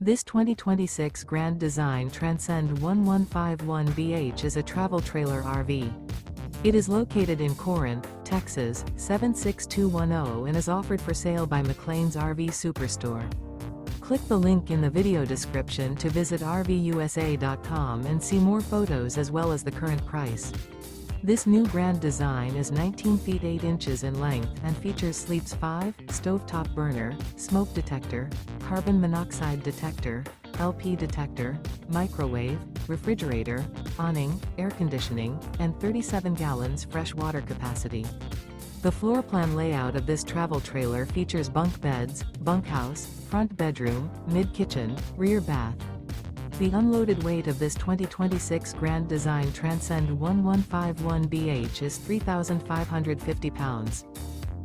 This 2026 Grand Design Transcend One 151BH is a travel trailer RV. It is located in Corinth, Texas, 76210 and is offered for sale by McClain's RV Superstore. Click the link in the video description to visit RVUSA.com and see more photos as well as the current price. This new Grand Design is 19 feet 8 inches in length and features Sleeps 5, stovetop burner, smoke detector, carbon monoxide detector, LP detector, microwave, refrigerator, awning, air conditioning, and 37 gallons fresh water capacity. The floor plan layout of this travel trailer features bunk beds, bunkhouse, front bedroom, mid-kitchen, rear bath. The unloaded weight of this 2026 Grand Design Transcend One 151BH is 3,550 pounds.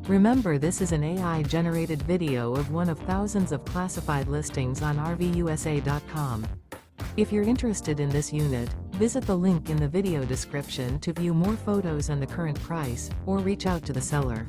Remember, this is an AI-generated video of one of thousands of classified listings on RVUSA.com. If you're interested in this unit, visit the link in the video description to view more photos and the current price, or reach out to the seller.